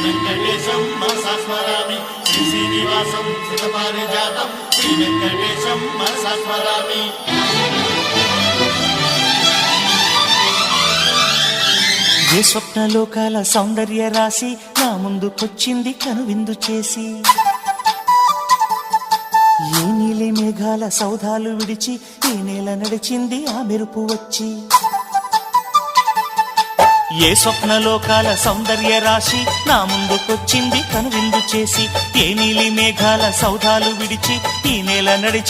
వెంకటేశం మనసా స్మరామి శ్రీ శ్రీనివాసం సుఖపారిజాతం శ్రీ వెంకటేశం మనసా స్మరామి. ఏ స్వప్నలోకాల సౌందర్య రాశి నా ముందుకొచ్చింది కనువిందు చేసి, ఏ నీలి మేఘాల సౌధాలు విడిచి ఈ నేల నడిచింది ఆ మెరుపు వచ్చి. ఏ స్వప్నలోకాల సౌందర్య రాశి నా ముందుకొచ్చింది కనువిందు చేసి, ఏ నీలి మేఘాల సౌధాలు విడిచి ఈ నేల నడిచి